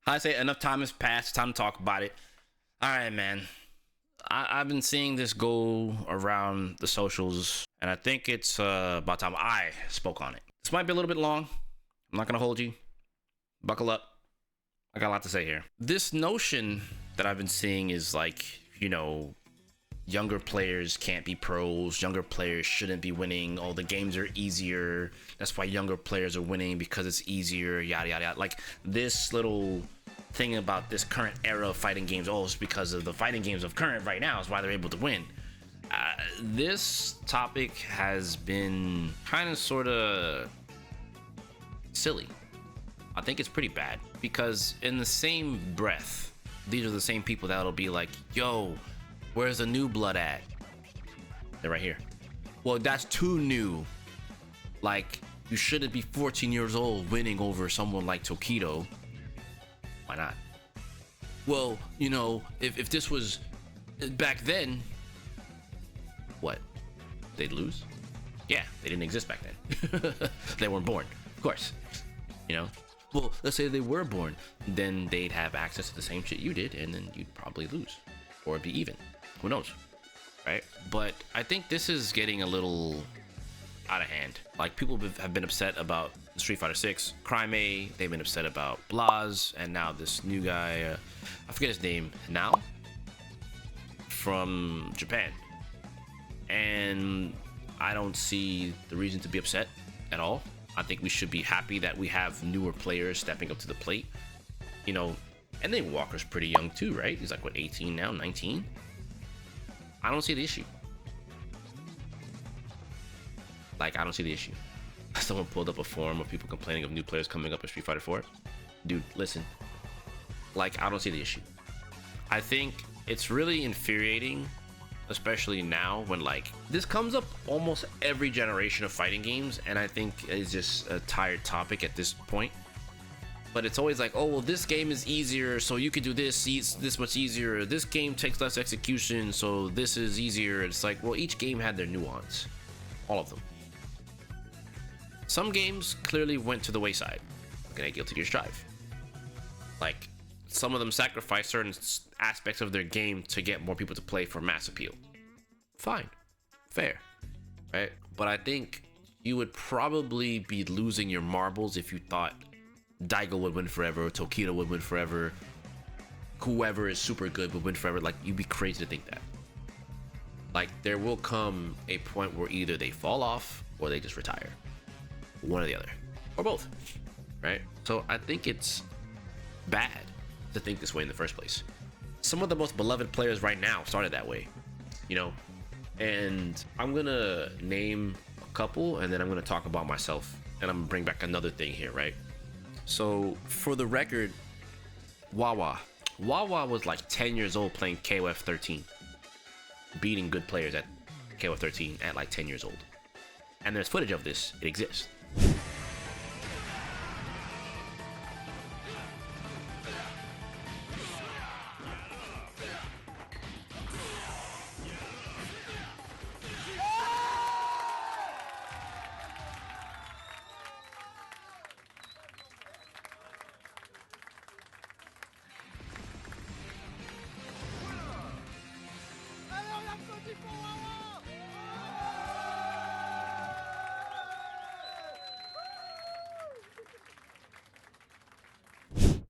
I say enough time has passed. It's time to talk about it. All right, man. I've been seeing this go around the socials, and I think it's about time I spoke on it. This might be a little bit long. I'm not going to hold you. Buckle up. I got a lot to say here. This notion that I've been seeing is like, you know, younger players can't be pros. Younger players shouldn't be winning. Oh, the games are easier. That's why younger players are winning, because it's easier, yada, yada, yada. Like this little thing about this current era of fighting games. Oh, it's because of the fighting games of current right now is why they're able to win. This topic has been kind of sort of silly. I think it's pretty bad because in the same breath, these are the same people that'll be like, yo, where's the new blood at? They're right here. Well, that's too new. Like, you shouldn't be 14 years old winning over someone like Tokido. Why not? Well, you know, if this was back then, what? They'd lose? Yeah, they didn't exist back then. They weren't born, of course. You know? Well, let's say they were born, then they'd have access to the same shit you did, and then you'd probably lose. Or be even. Who knows? Right? But I think this is getting a little out of hand. Like, people have been upset about Street Fighter 6 Crime A, they've been upset about Blaz, and now this new guy, I forget his name now, from Japan. And I don't see the reason to be upset at all. I think we should be happy that we have newer players stepping up to the plate. You know, and then Walker's pretty young too, right? He's like, what, 18 now, 19? I don't see the issue. Like, I don't see the issue. Someone pulled up a forum of people complaining of new players coming up in Street Fighter 4. Dude, listen. Like, I don't see the issue. I think it's really infuriating, especially now when, like, this comes up almost every generation of fighting games, and I think it's just a tired topic at this point. But it's always like, oh, well, this game is easier, so you can do this, it's this much easier. This game takes less execution, so this is easier. It's like, well, each game had their nuance. All of them. Some games clearly went to the wayside. Look at Guilty Gear Strive. Like, some of them sacrificed certain aspects of their game to get more people to play for mass appeal. Fine. Fair. Right? But I think you would probably be losing your marbles if you thought Daigo would win forever, Tokido would win forever, whoever is super good would win forever. Like, you'd be crazy to think that. Like, there will come a point where either they fall off or they just retire. One or the other. Or both. Right? So I think it's bad to think this way in the first place. Some of the most beloved players right now started that way. You know? And I'm gonna name a couple, and then I'm gonna talk about myself, and I'm gonna bring back another thing here, right? So for the record, Wawa was like 10 years old playing KOF 13, beating good players at KOF 13 at like 10 years old. And there's footage of this. It exists.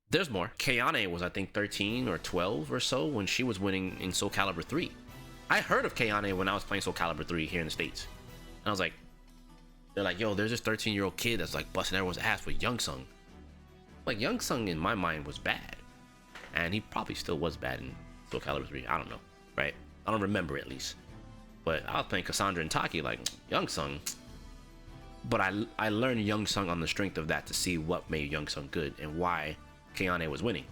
There's more. Kayane was, I think, 13 or 12 or so when she was winning in Soul Calibur 3. I heard of Kayane when I was playing Soul Calibur 3 here in the States. And I was like, they're like, yo, there's this 13-year-old kid that's like busting everyone's ass with Youngsung. Like, Youngsung in my mind was bad. And he probably still was bad in Soul Calibur 3. I don't know, right? I don't remember at least. But I was playing Cassandra and Taki like, Youngsung. But I learned Youngsung on the strength of that to see what made Youngsung good and why Kayane was winning.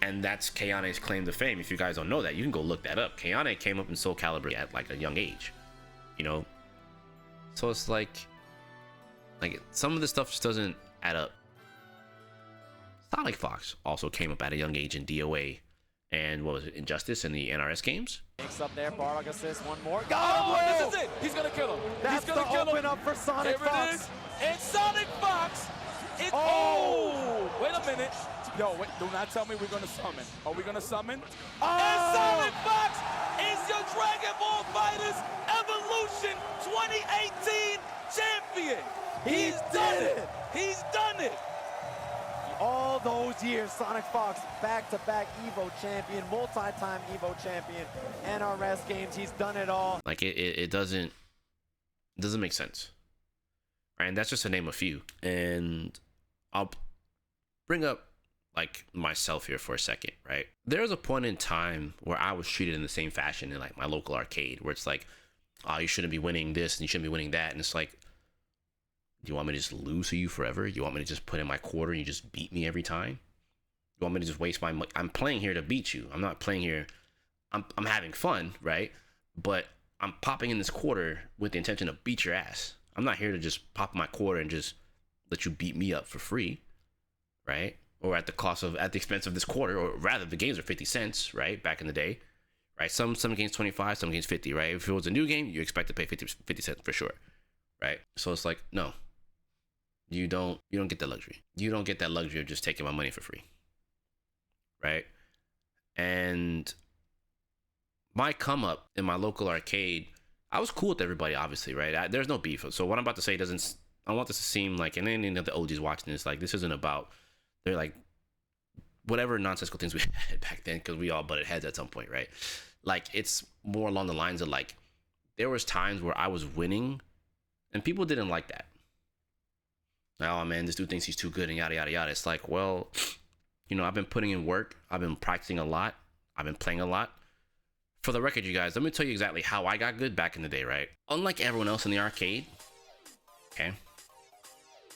And that's Kayane's claim to fame. If you guys don't know that, you can go look that up. Kayane came up in Soul Calibur at like a young age, you know? So it's like some of this stuff just doesn't add up. SonicFox also came up at a young age in DOA and what was it, Injustice in the NRS games. Mix up there, Bardock assists, one more. Oh, this is it! He's gonna kill him! That's He's gonna the kill open him! up for SonicFox. And SonicFox! Oh! Wait a minute. Yo, wait, do not tell me we're gonna summon. Are we gonna summon? Oh! And SonicFox is your Dragon Ball Fighters Evolution 2018 champion. He's done it. He's done it. All those years, SonicFox, back-to-back EVO champion, multi-time EVO champion, NRS games, he's done it all. Like it doesn't make sense, right? And that's just to name a few. And I'll bring up like myself here for a second, right? There was a point in time where I was treated in the same fashion in like my local arcade, where it's like, oh, you shouldn't be winning this and you shouldn't be winning that, and it's like, do you want me to just lose to you forever? You want me to just put in my quarter and you just beat me every time? You want me to just waste my money? I'm playing here to beat you. I'm not playing here. I'm having fun, right? But I'm popping in this quarter with the intention to beat your ass. I'm not here to just pop my quarter and just let you beat me up for free, right? Or at the expense of this quarter, or rather the games are 50 cents, right? Back in the day, right? Some games 25, some games 50, right? If it was a new game, you expect to pay 50 cents for sure, right? So it's like, no. You don't get that luxury. You don't get that luxury of just taking my money for free, right? And my come up in my local arcade, I was cool with everybody, obviously, right? There's no beef. So what I'm about to say doesn't, I want this to seem like, and any of the OGs watching this, like, this isn't about, they're like, whatever nonsensical things we had back then, because we all butted heads at some point, right? Like, it's more along the lines of like, there was times where I was winning and people didn't like that. Oh man, this dude thinks he's too good and yada yada yada. It's like, well, you know, I've been putting in work, I've been practicing a lot, I've been playing a lot. For the record, you guys, let me tell you exactly how I got good back in the day, right? Unlike everyone else in the arcade, okay,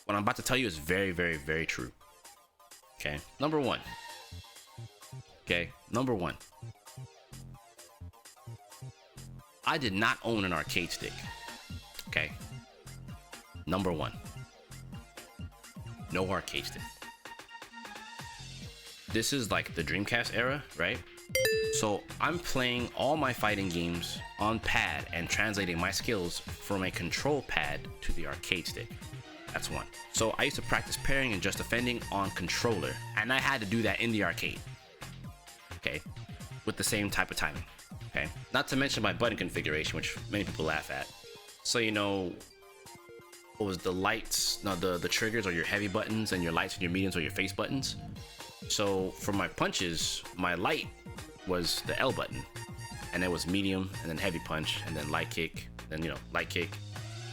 what I'm about to tell you is very, very, very true. Okay, number one. I did not own an arcade stick. Okay, number one. No arcade stick. This is like the Dreamcast era, right? So I'm playing all my fighting games on pad and translating my skills from a control pad to the arcade stick. That's one. So I used to practice parrying and just defending on controller, and I had to do that in the arcade, okay, with the same type of timing, okay? Not to mention my button configuration, which many people laugh at. So, you know, what was the lights, no, the triggers are your heavy buttons, and your lights and your mediums are your face buttons. So for my punches, my light was the L button, and it was medium, and then heavy punch, and then light kick, then, you know, light kick,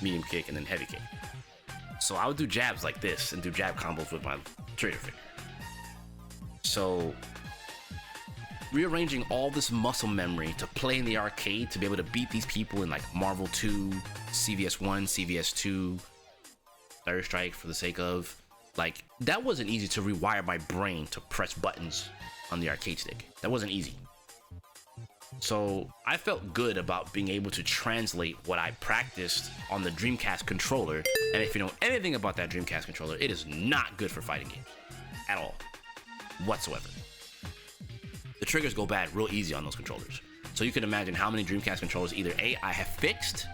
medium kick, and then heavy kick. So I would do jabs like this and do jab combos with my trigger finger. So rearranging all this muscle memory to play in the arcade to be able to beat these people in like Marvel 2, CVS 1, CVS 2, Third Strike for the sake of, like, that wasn't easy to rewire my brain to press buttons on the arcade stick. That wasn't easy. So I felt good about being able to translate what I practiced on the Dreamcast controller. And if you know anything about that Dreamcast controller, it is not good for fighting games at all, whatsoever. The triggers go bad real easy on those controllers. So you can imagine how many Dreamcast controllers either A, I have fixed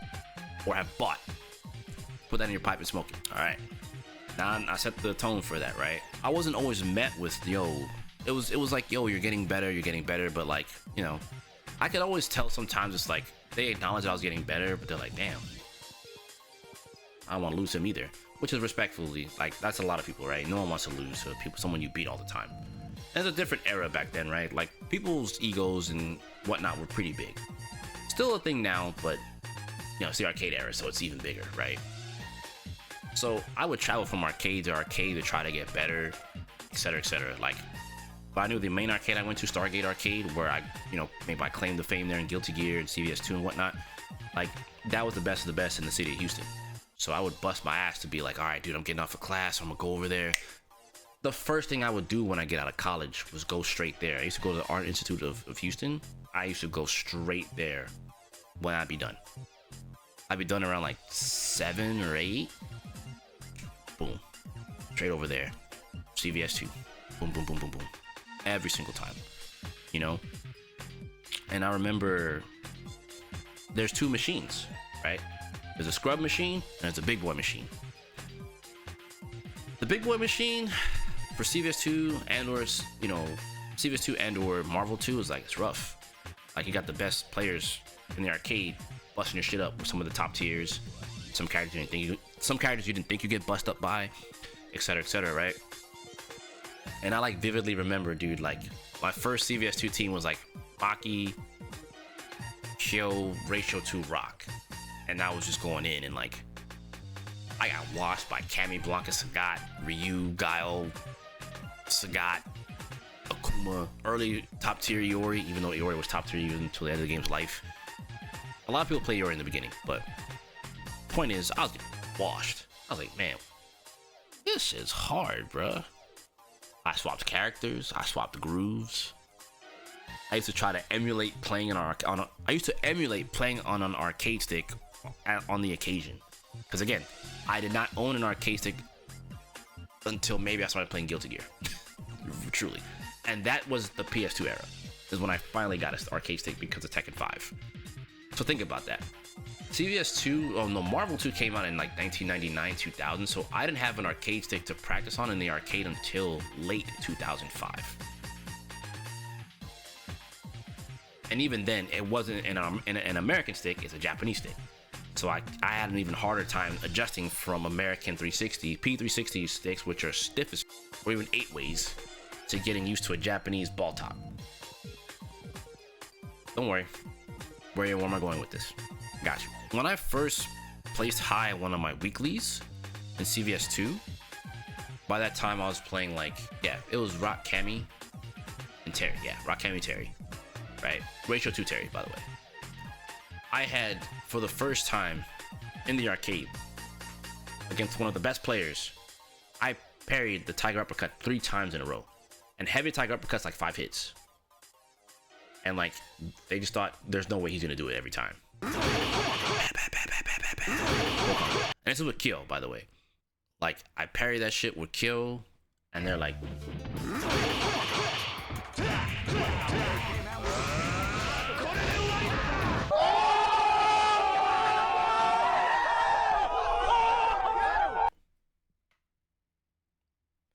or have bought. Put that in your pipe and smoke it. All right. Now I set the tone for that, right? I wasn't always met with, yo, it was like, yo, you're getting better, but like, you know, I could always tell sometimes it's like they acknowledge I was getting better, but they're like, damn, I don't want to lose him either. Which is respectfully, like, that's a lot of people, right? No one wants to lose to someone you beat all the time. And it's a different era back then, right? Like, people's egos and whatnot were pretty big. Still a thing now, but, you know, it's the arcade era, so it's even bigger, right? So I would travel from arcade to arcade to try to get better, etc., etc. Like, but I knew the main arcade I went to, Stargate Arcade, where I, you know, maybe I claimed the fame there in Guilty Gear and CVS 2 and whatnot. Like, that was the best of the best in the city of Houston. So I would bust my ass to be like, all right, dude, I'm getting off of class, I'm gonna go over there. The first thing I would do when I get out of college was go straight there. I used to go to the Art Institute of Houston. I used to go straight there when I'd be done. I'd be done around like 7 or 8. Boom. Straight over there. CVS 2. Boom, boom, boom, boom, boom. Every single time. You know? And I remember there's 2 machines, right? There's a scrub machine and there's a big boy machine. The big boy machine, for CVS2 and or CVS2 and or Marvel 2 is like, it's rough. Like, you got the best players in the arcade busting your shit up with some of the top tiers, some characters you didn't think you get bust up by, etc., right? And I like vividly remember, dude, like my first CVS2 team was like Baki, Kyo, Ratio 2, Rock, and I was just going in and like I got washed by Cammy, Blanca, Sagat, Ryu, Guile, Sagat, Akuma, early top tier Iori, even though Iori was top tier even until the end of the game's life. A lot of people play Iori in the beginning, but point is, I was getting washed. I was like, man, this is hard, bruh. I swapped characters, I swapped grooves. I used to try to emulate playing on an arcade stick on the occasion. Because again, I did not own an arcade stick until maybe I started playing Guilty Gear. Truly. And that was the PS2 era. Is when I finally got an arcade stick because of Tekken 5. So think about that. Marvel 2 came out in like 1999, 2000, so I didn't have an arcade stick to practice on in the arcade until late 2005. And even then, it wasn't an American stick, it's a Japanese stick. So I had an even harder time adjusting from American 360, P360 sticks, which are stiff as or even 8 ways, to getting used to a Japanese ball top. Don't worry. Where am I going with this? Got you. When I first placed high one of my weeklies in CVS2, by that time I was playing it was Rock Cammy and Terry. Yeah, Rock Cammy Terry. Right? Ratio 2 Terry, by the way. I had, for the first time in the arcade, against one of the best players, I parried the Tiger Uppercut 3 times in a row. And heavy Tiger Uppercut's like 5 hits. And they just thought, there's no way he's gonna do it every time. And this is with Kyo, by the way. I parry that shit with Kyo, and they're like,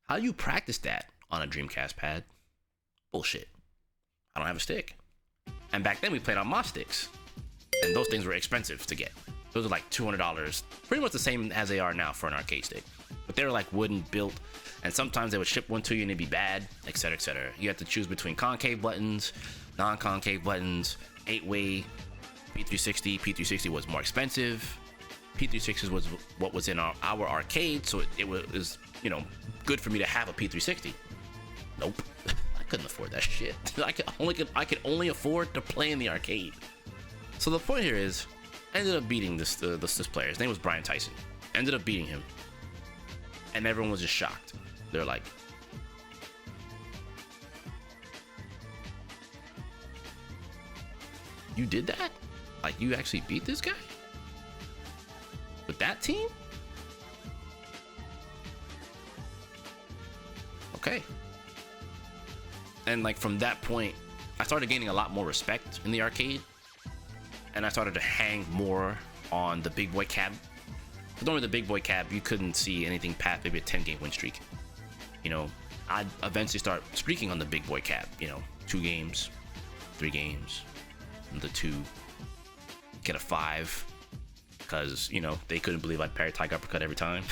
how do you practice that on a Dreamcast pad? Bullshit. I don't have a stick. And back then we played on Moss sticks. And those things were expensive to get. Those were like $200. Pretty much the same as they are now for an arcade stick. But they were like wooden built. And sometimes they would ship one to you and it'd be bad, etc., etc. You had to choose between concave buttons, non-concave buttons, 8-way, P360. P360 was more expensive. P360 was what was in our arcade, so it was, good for me to have a P360. Nope. I couldn't afford that shit. I could only afford to play in the arcade. So the point here is, I ended up beating this player. His name was Brian Tyson. Ended up beating him. And everyone was just shocked. They're like, you did that? You actually beat this guy? With that team? Okay. And from that point, I started gaining a lot more respect in the arcade. And I started to hang more on the big boy cab. But normally the big boy cab, you couldn't see anything past maybe a 10-game win streak. I'd eventually start streaking on the big boy cab. 2 games, 3 games, the 2, get a 5. Because, they couldn't believe I'd parry Tiger Uppercut every time.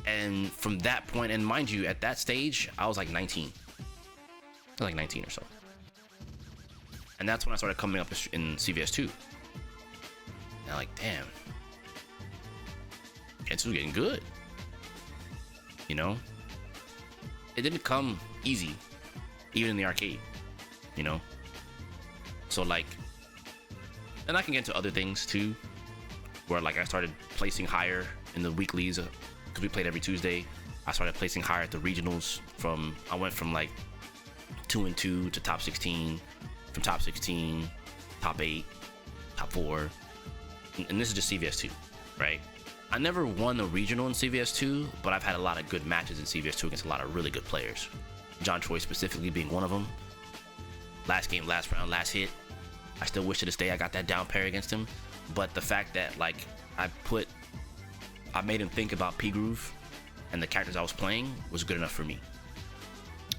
And from that point, and mind you, at that stage, I was like 19. I was like 19 or so. And that's when I started coming up in CVS2. And I'm like, damn. Kensou's getting good. It didn't come easy, even in the arcade. So and I can get into other things too, where I started placing higher in the weeklies, because we played every Tuesday. I started placing higher at the regionals. I went from 2-2 to top 16. From top 16, top 8, top 4, and this is just CVS2, right? I never won a regional in CVS2, but I've had a lot of good matches in CVS2 against a lot of really good players. John Choi specifically being one of them. Last game, last round, last hit. I still wish to this day I got that down parry against him, but the fact that I made him think about P-Groove, and the characters I was playing was good enough for me.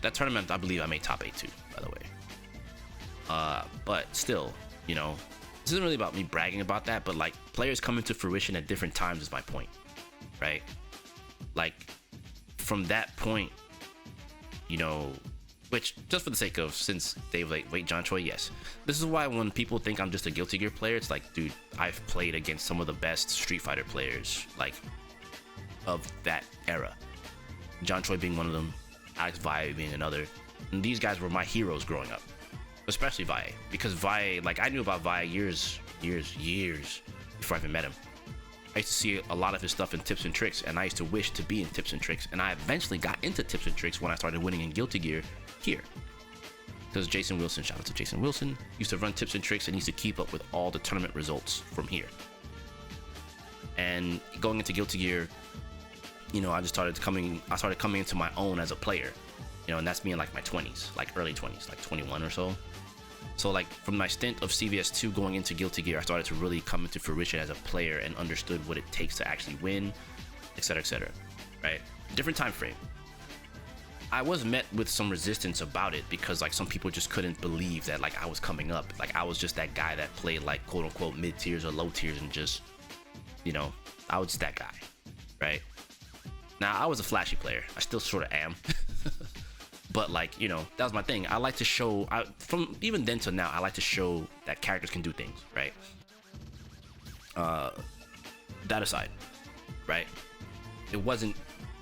That tournament, I believe I made top 8 too, by the way. But still, you know, this isn't really about me bragging about that, but like players coming to fruition at different times is my point, right? Like from that point, you know, which just for the sake of, since they like, wait, John Choi, yes. This is why when people think I'm just a Guilty Gear player, it's like, dude, I've played against some of the best Street Fighter players, like, of that era. John Choi being one of them, Alex Valle being another. And these guys were my heroes growing up, especially Valle, because Valle, like, I knew about Valle years before I even met him. I used to see a lot of his stuff in Tips and Tricks, and I used to wish to be in Tips and Tricks, and I eventually got into Tips and Tricks when I started winning in Guilty Gear here. Because Jason Wilson, shout out to Jason Wilson, used to run Tips and Tricks and used to keep up with all the tournament results from here. And going into Guilty Gear, you know, I started coming into my own as a player, you know, and that's me in like my 20s, like early 20s, like 21 or so. So like from my stint of CVS2 going into Guilty Gear, I started to really come into fruition as a player and understood what it takes to actually win, etc., right? Different time frame. I was met with some resistance about it because like some people just couldn't believe that like I was coming up, like I was just that guy that played like quote unquote mid tiers or low tiers and just, you know, I was just that guy, right? Now I was a flashy player, I still sort of am. But like, you know, that was my thing. I like to show, from even then to now, I like to show that characters can do things, right? That aside, right? It wasn't,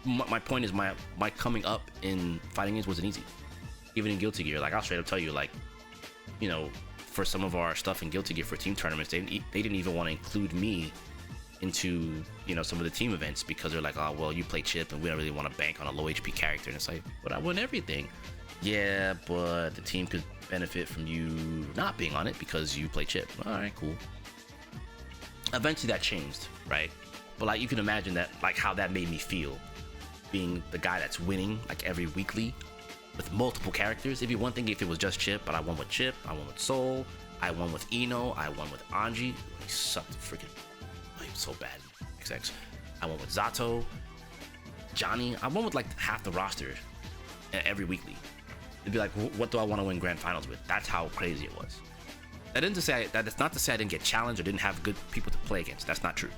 my point is my coming up in fighting games wasn't easy. Even in Guilty Gear, like I'll straight up tell you, like, you know, for some of our stuff in Guilty Gear for team tournaments, they didn't even want to include me into, you know, some of the team events because they're like, oh well, you play Chip and we don't really want to bank on a low HP character. And it's like, but I won everything. Yeah, but the team could benefit from you not being on it because you play Chip. All right, cool. Eventually that changed, right? But like you can imagine that, like how that made me feel, being the guy that's winning like every weekly with multiple characters. It'd be one thing if it was just Chip, but I won with Chip, I won with Soul, I won with Eno, I won with Anji. He sucked freaking. He was so bad. XX. I won with Zato, Johnny. I won with like half the roster every weekly. It'd be like, what do I want to win grand finals with? That's how crazy it was. That's not to say I didn't get challenged or didn't have good people to play against. That's not true,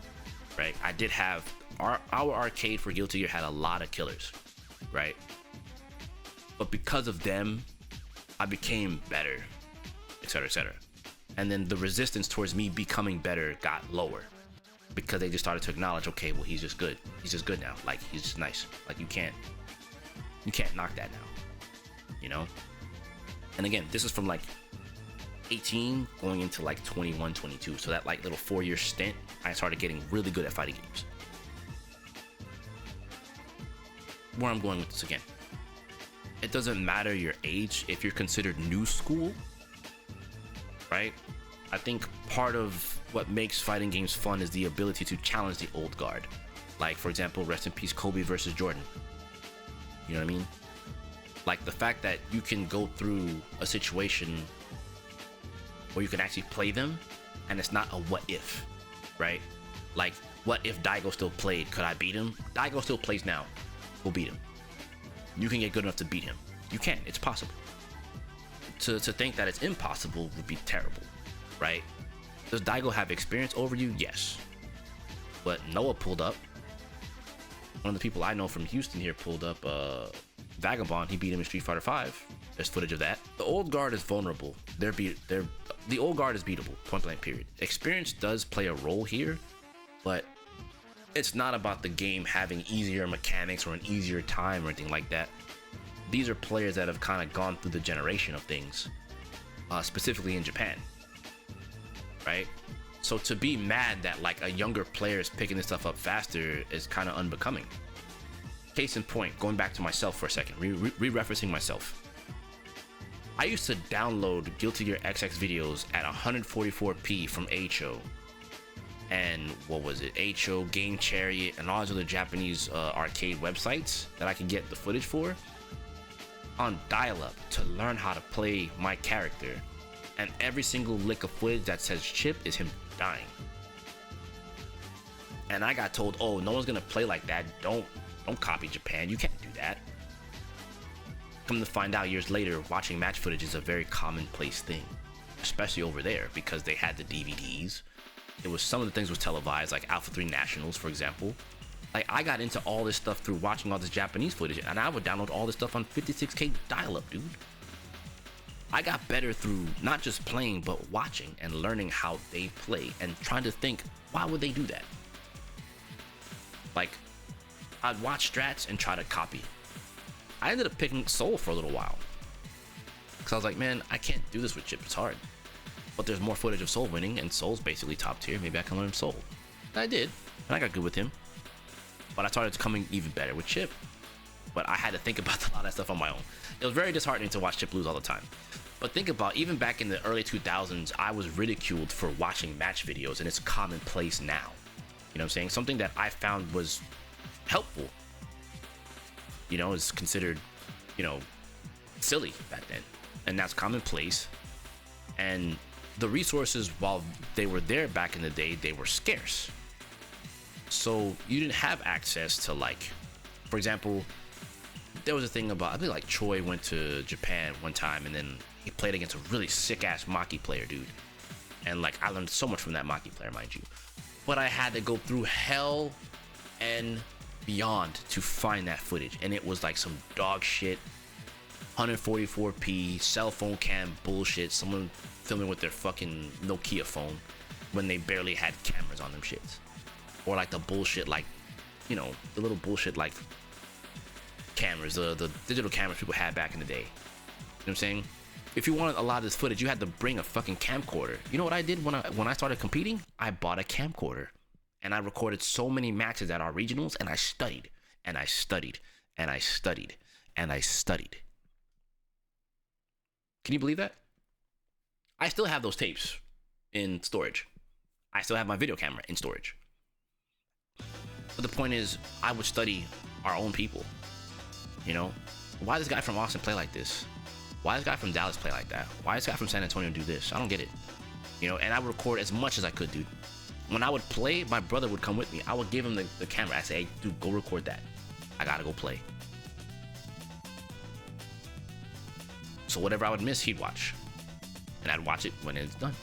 right? I did have our arcade for Guilty Gear had a lot of killers, right? But because of them, I became better, etc. And then the resistance towards me becoming better got lower. Because they just started to acknowledge, okay, well, he's just good. He's just good now. Like, he's just nice. Like, you can't knock that now, you know? And again, this is from like 18 going into like 21, 22. So that like little 4-year stint, I started getting really good at fighting games. Where I'm going with this again, it doesn't matter your age if you're considered new school, right? I think part of what makes fighting games fun is the ability to challenge the old guard. Like, for example, rest in peace, Kobe versus Jordan. You know what I mean? Like the fact that you can go through a situation where you can actually play them and it's not a what if, right? Like, what if Daigo still played? Could I beat him? Daigo still plays now. We'll beat him. You can get good enough to beat him. You can. It's possible. To think that it's impossible would be terrible, right? Does Daigo have experience over you? Yes. But Noah pulled up. One of the people I know from Houston here pulled up Vagabond. He beat him in Street Fighter 5. There's footage of that. The old guard is vulnerable. The old guard is beatable, point blank period. Experience does play a role here, but it's not about the game having easier mechanics or an easier time or anything like that. These are players that have kind of gone through the generation of things, specifically in Japan, right? So to be mad that like a younger player is picking this stuff up faster is kind of unbecoming. Case in point, going back to myself for a second, re-referencing myself. I used to download Guilty Gear XX videos at 144p from HO. And what was it? HO, Game Chariot, and all those other Japanese arcade websites that I could get the footage for on dial-up to learn how to play my character. And every single lick of footage that says Chip is him dying. And I got told, oh, no one's gonna play like that. Don't Don't copy Japan. You can't do that. Come to find out years later, watching match footage is a very commonplace thing, especially over there because they had the DVDs. It was some of the things was televised, like Alpha 3 Nationals, for example. Like, I got into all this stuff through watching all this Japanese footage, and I would download all this stuff on 56K dial-up, dude. I got better through not just playing, but watching and learning how they play and trying to think, why would they do that? Like, I'd watch strats and try to copy. I ended up picking Soul for a little while. Because I was like, man, I can't do this with Chip, it's hard. But there's more footage of Soul winning, and Soul's basically top tier, maybe I can learn Soul. And I did, and I got good with him. But I started becoming even better with Chip. But I had to think about a lot of that stuff on my own. It was very disheartening to watch Chip lose all the time. But think about, even back in the early 2000s, I was ridiculed for watching match videos, and it's commonplace now. You know what I'm saying? Something that I found was helpful, you know, is considered, you know, silly back then. And that's commonplace. And the resources, while they were there back in the day, they were scarce. So you didn't have access to, like, for example, there was a thing about, I think like Choi went to Japan one time and then he played against a really sick ass Maki player, dude. And like, I learned so much from that Maki player, mind you. But I had to go through hell and beyond to find that footage. And it was like some dog shit, 144p, cell phone cam bullshit, someone filming with their fucking Nokia phone when they barely had cameras on them shits. Or like the bullshit, like, you know, the little bullshit like cameras, the digital cameras people had back in the day. You know what I'm saying? If you wanted a lot of this footage, you had to bring a fucking camcorder. You know what I did when I started competing? I bought a camcorder. And I recorded so many matches at our regionals, and I studied, and I studied, and I studied, and I studied. Can you believe that? I still have those tapes in storage. I still have my video camera in storage. But the point is, I would study our own people. You know? Why does this guy from Austin play like this? Why does this guy from Dallas play like that? Why does this guy from San Antonio do this? I don't get it. You know, and I would record as much as I could, dude. When I would play, my brother would come with me. I would give him the camera. I say, hey, dude, go record that. I gotta go play. So whatever I would miss, he'd watch. And I'd watch it when it's done.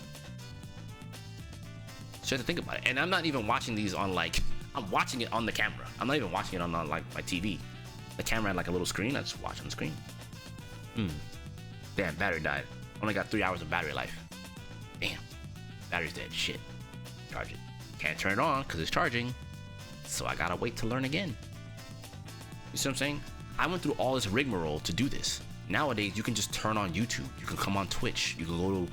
So you have to think about it. And I'm not even watching these on like, I'm watching it on the camera. I'm not even watching it on like my TV. The camera had like a little screen. I just watch on the screen. Damn, battery died. Only got 3 hours of battery life. Damn, battery's dead. Shit. Charge it. Can't turn it on because it's charging. So I gotta wait to learn again. You see what I'm saying? I went through all this rigmarole to do this. Nowadays, you can just turn on YouTube. You can come on Twitch. You can go to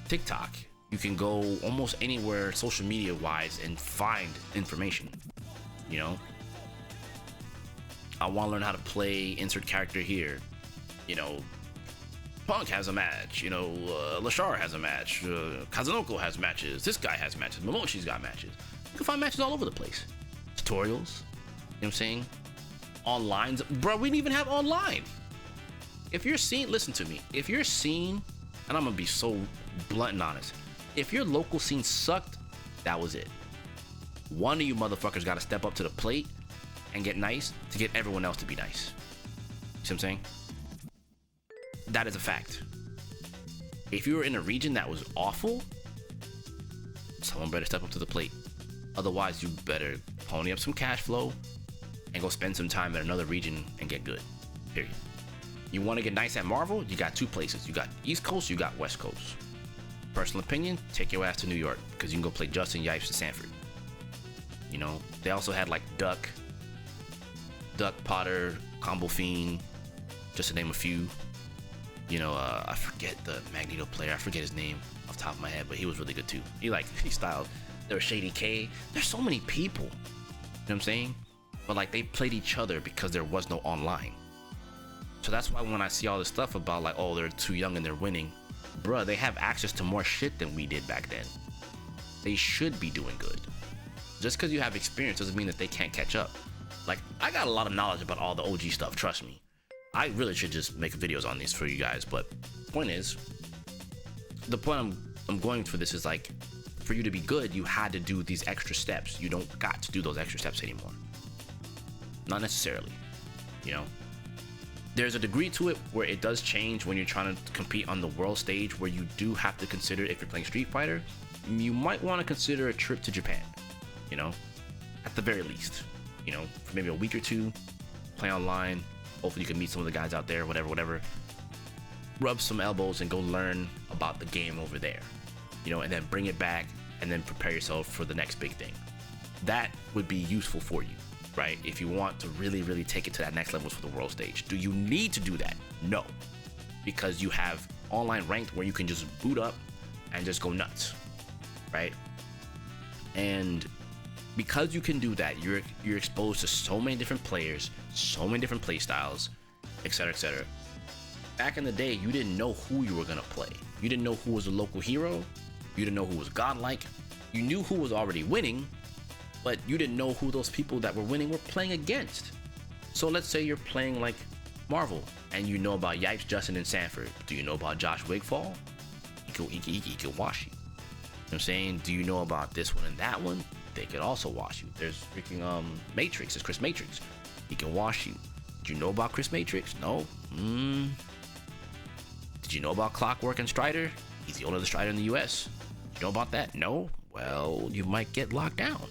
TikTok. You can go almost anywhere social media wise and find information. You know? I want to learn how to play insert character here. You know, Punk has a match. You know, Lashar has a match. Kazunoko has matches. This guy has matches. Momoshi's got matches. You can find matches all over the place. Tutorials. You know what I'm saying? Online. Bro, we didn't even have online. If you're seeing, listen to me. If you're seeing, and I'm going to be so blunt and honest. If your local scene sucked, that was it. One of you motherfuckers got to step up to the plate and get nice to get everyone else to be nice. You see what I'm saying? That is a fact. If you were in a region that was awful, someone better step up to the plate. Otherwise, you better pony up some cash flow and go spend some time at another region and get good. Period. You want to get nice at Marvel? You got two places. You got East Coast, you got West Coast. Personal opinion, take your ass to New York because you can go play Justin Yipes to Sanford. You know, they also had like Duck, Potter, Combo Fiend, just to name a few. You know, I forget the Magneto player. I forget his name off the top of my head, but he was really good too. He styled. There was Shady K. There's so many people. You know what I'm saying? But like they played each other because there was no online. So that's why when I see all this stuff about like, oh, they're too young and they're winning, bruh, they have access to more shit than we did back then. They should be doing good. Just because you have experience doesn't mean that they can't catch up. Like, I got a lot of knowledge about all the OG stuff, trust me. I really should just make videos on these for you guys, but point is, the point I'm going for this is like, for you to be good, you had to do these extra steps. You don't got to do those extra steps anymore. Not necessarily, you know. There's a degree to it where it does change when you're trying to compete on the world stage, where you do have to consider, if you're playing Street Fighter, you might want to consider a trip to Japan, you know, at the very least, you know, for maybe a week or two, play online. Hopefully you can meet some of the guys out there, whatever. Rub some elbows and go learn about the game over there, you know, and then bring it back and then prepare yourself for the next big thing. That would be useful for you, right? If you want to really take it to that next level for the world stage. Do you need to do that? No, because you have online ranked where you can just boot up and just go nuts, right? And because you can do that, you're exposed to so many different players, so many different play styles, etc. Back in the day, you didn't know who you were gonna play. You didn't know who was a local hero. You didn't know who was godlike. You knew who was already winning, but you didn't know who those people that were winning were playing against. So let's say you're playing like Marvel, and you know about Yipes, Justin, and Sanford. Do you know about Josh Wigfall? He could wash you. You know what I'm saying? Do you know about this one and that one? They could also wash you. There's freaking Matrix. There's Chris Matrix. He can wash you. Did you know about Chris Matrix? No. Did you know about Clockwork and Strider? He's the only other Strider in the US. Did you know about that? No. Well, you might get locked down.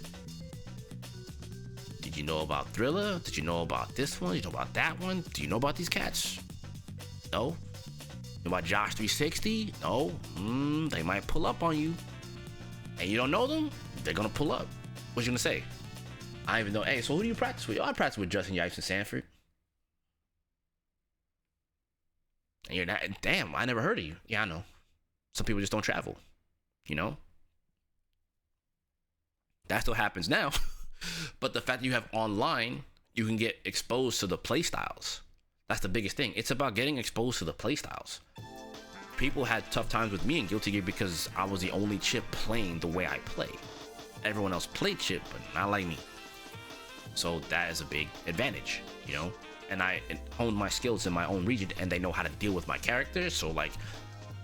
Did you know about Thriller? Did you know about this one? Did you know about that one? Do you know about these cats? No. You know about Josh 360? No. They might pull up on you. And you don't know them? They're gonna pull up. What you gonna say? I don't even know. Hey, so who do you practice with? I practice with Justin, Yipes, and Sanford. And you're not, damn, I never heard of you. Yeah, I know. Some people just don't travel, you know? That still happens now. But the fact that you have online, you can get exposed to the play styles. That's the biggest thing. It's about getting exposed to the play styles. People had tough times with me in Guilty Gear because I was the only chip playing the way I play. Everyone else played chip, but not like me. So that is a big advantage, you know? And I honed my skills in my own region, and they know how to deal with my character. So like,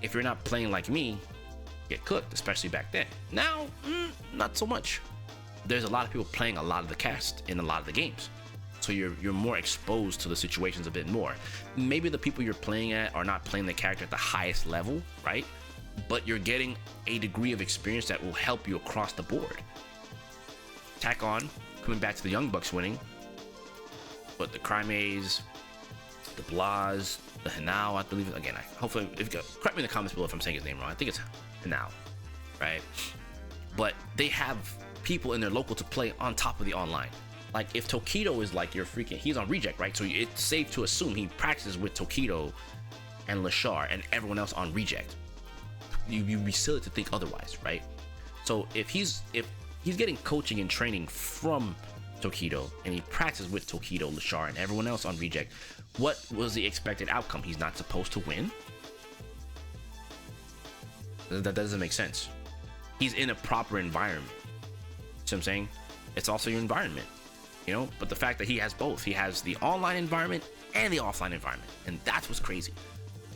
if you're not playing like me, you get cooked, especially back then. Now, not so much. There's a lot of people playing a lot of the cast in a lot of the games. So you're more exposed to the situations a bit more. Maybe the people you're playing at are not playing the character at the highest level, right? But you're getting a degree of experience that will help you across the board. Tack on, coming back to the Young Bucks winning, but the Crimes, the Blaz, the Hanao, I believe, again, hopefully, correct me in the comments below if I'm saying his name wrong. I think it's Hanao, right? But they have people in their local to play on top of the online. Like if Tokido is like your freaking, he's on reject, right? So it's safe to assume he practices with Tokido and Lashar and everyone else on reject. You'd be silly to think otherwise, right? So if he's getting coaching and training from Tokido and he practices with Tokido, Lashar, and everyone else on reject, what was the expected outcome? He's not supposed to win? That doesn't make sense. He's in a proper environment. See what I'm saying? It's also your environment, you know? But the fact that he has both, he has the online environment and the offline environment, and that's what's crazy.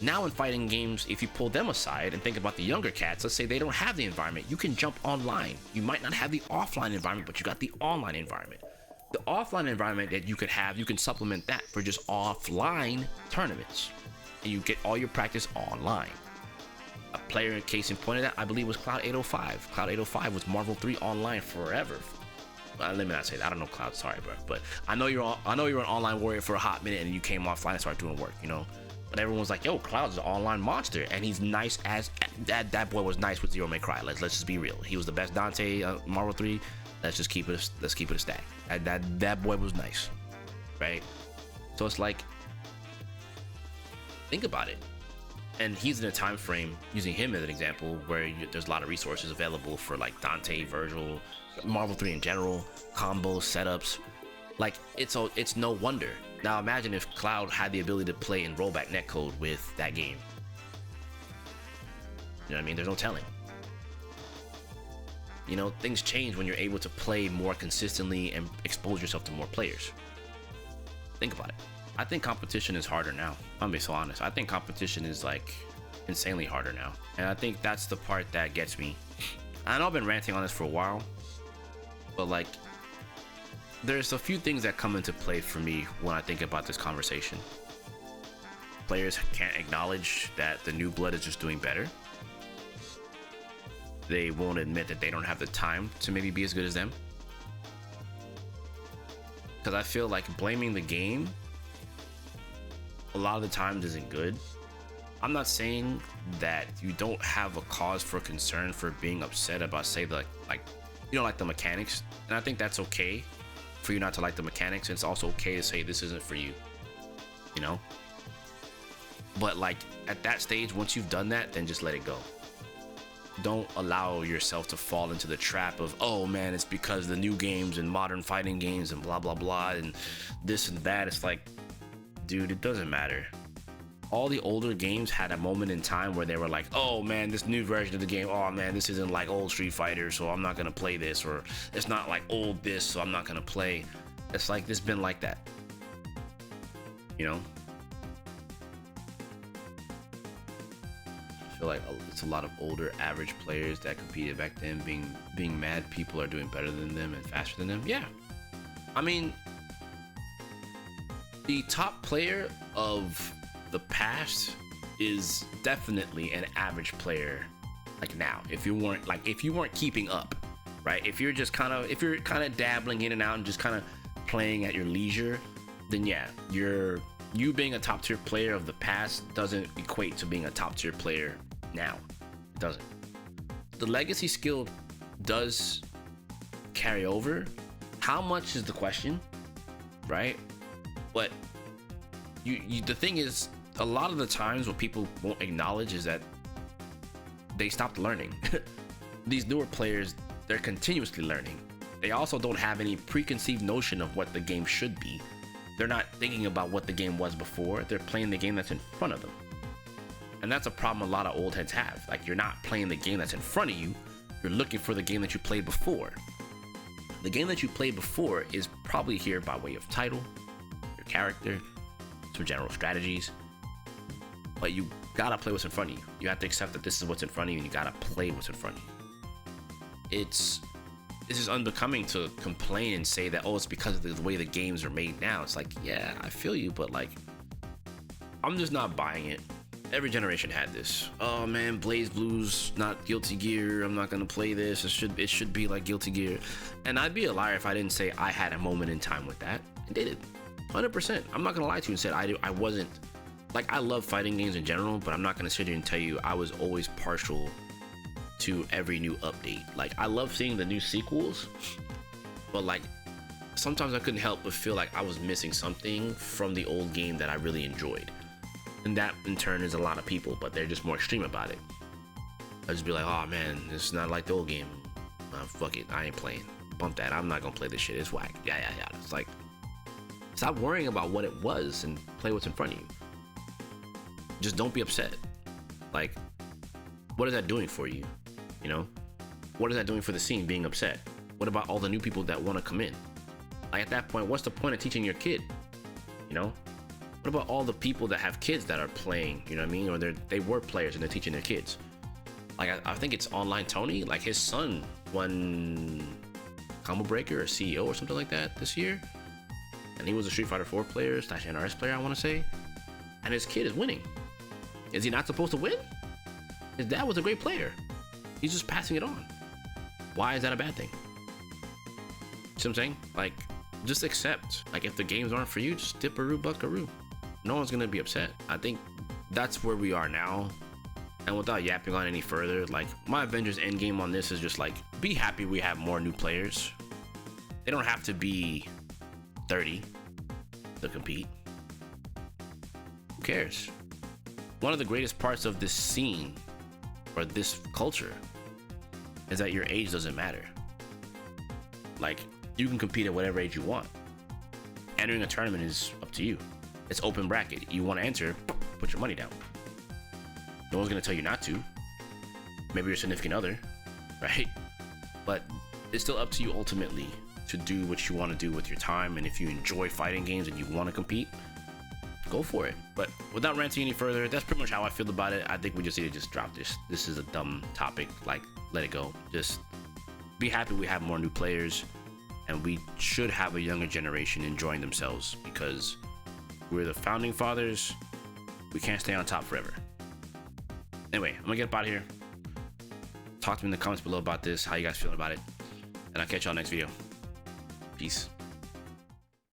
Now in fighting games, if you pull them aside and think about the younger cats, let's say they don't have the environment, you can jump online. You might not have the offline environment, but you got the online environment. The offline environment that you could have, you can supplement that for just offline tournaments, and you get all your practice online. A player in case in point of that, I believe, was Cloud 805. Cloud 805 was Marvel 3 online forever. Let me not say that. I don't know Cloud, sorry, bro. But I know you're an online warrior for a hot minute, and you came offline and started doing work, you know. But everyone's like, yo, Cloud's an online monster, and he's nice as that boy was nice with Zero May Cry. Let's just be real. He was the best Dante Marvel 3. Let's keep it a stack. That boy was nice, right? So it's like, think about it. And he's in a time frame, using him as an example, where there's a lot of resources available for like Dante, Virgil, Marvel 3 in general, combos, setups. Like it's no wonder. Now imagine if Cloud had the ability to play in rollback netcode with that game. You know what I mean? There's no telling. You know, things change when you're able to play more consistently and expose yourself to more players. Think about it. I think competition is harder now. I'm gonna be so honest. I think competition is like insanely harder now. And I think that's the part that gets me. I know I've been ranting on this for a while, but like, there's a few things that come into play for me when I think about this conversation. Players can't acknowledge that the new blood is just doing better. They won't admit that they don't have the time to maybe be as good as them. Because I feel like blaming the game a lot of the times isn't good. I'm not saying that you don't have a cause for concern for being upset about, say, like you don't like the mechanics, and I think that's okay for you not to like the mechanics. It's also okay to say this isn't for you, you know. But like at that stage, once you've done that, then just let it go. Don't allow yourself to fall into the trap of, oh man, it's because the new games and modern fighting games and blah blah blah and this and that. It's like, dude, it doesn't matter. All the older games had a moment in time where they were like, oh man, this new version of the game, oh man, this isn't like old Street Fighter, so I'm not gonna play this, or it's not like old this, so I'm not gonna play. It's like, this been like that, you know. I feel like it's a lot of older average players that competed back then being mad people are doing better than them and faster than them. Yeah, I mean, the top player of the past is definitely an average player like now. If you weren't keeping up, right? If you're kind of dabbling in and out and just kind of playing at your leisure, then yeah, you being a top tier player of the past doesn't equate to being a top tier player now. It doesn't. The legacy skill does carry over. How much is the question, right? But the thing is, a lot of the times what people won't acknowledge is that they stopped learning. These newer players, they're continuously learning. They also don't have any preconceived notion of what the game should be. They're not thinking about what the game was before. They're playing the game that's in front of them. And that's a problem a lot of old heads have. Like, you're not playing the game that's in front of you. You're looking for the game that you played before. The game that you played before is probably here by way of title, your character, some general strategies. But you gotta play what's in front of you. You have to accept that this is what's in front of you, and you gotta play what's in front of you. This is unbecoming to complain and say that, oh, it's because of the way the games are made now. It's like, yeah, I feel you, but like, I'm just not buying it. Every generation had this. Oh man, Blaze Blue's not Guilty Gear. I'm not gonna play this. It should be like Guilty Gear. And I'd be a liar if I didn't say I had a moment in time with that. I did it, 100%. I'm not gonna lie to you and say I wasn't. Like, I love fighting games in general, but I'm not gonna sit here and tell you I was always partial to every new update. Like, I love seeing the new sequels, but like, sometimes I couldn't help but feel like I was missing something from the old game that I really enjoyed. And that in turn is a lot of people, but they're just more extreme about it. I just be like, oh man, it's not like the old game. Fuck it, I ain't playing. Bump that. I'm not gonna play this shit. It's whack. Yeah. It's like, stop worrying about what it was and play what's in front of you. Just don't be upset. Like, what is that doing for you? You know, what is that doing for the scene, being upset? What about all the new people that want to come in? Like, at that point, what's the point of teaching your kid? You know, what about all the people that have kids that are playing? You know what I mean? Or they were players and they're teaching their kids. Like, I think it's Online Tony. Like, his son won Combo Breaker or CEO or something like that this year, and he was a Street Fighter 4 player / NRS player, I want to say. And his kid is winning. Is he not supposed to win? His dad was a great player. He's just passing it on. Why is that a bad thing? See what I'm saying? Like, just accept. Like, if the games aren't for you, just dip-a-roo, buck-a-roo. No one's gonna be upset. I think that's where we are now. And without yapping on any further, like, my Avengers endgame on this is just like, be happy we have more new players. They don't have to be 30 to compete. Who cares? One of the greatest parts of this scene or this culture is that your age doesn't matter. Like, you can compete at whatever age you want. Entering a tournament is up to you. It's open bracket. You want to enter, put your money down. No one's gonna tell you not to. Maybe your significant other, right? But it's still up to you ultimately to do what you want to do with your time. And if you enjoy fighting games and you want to compete, go for it. But without ranting any further, that's pretty much how I feel about it. I think we just need to just drop this. This is a dumb topic. Like, let it go. Just be happy we have more new players. and we should have a younger generation enjoying themselves because we're the founding fathers. We can't stay on top forever. Anyway, I'm gonna get up out of here. Talk to me in the comments below about this, how you guys feeling about it, and I'll catch y'all next video. Peace.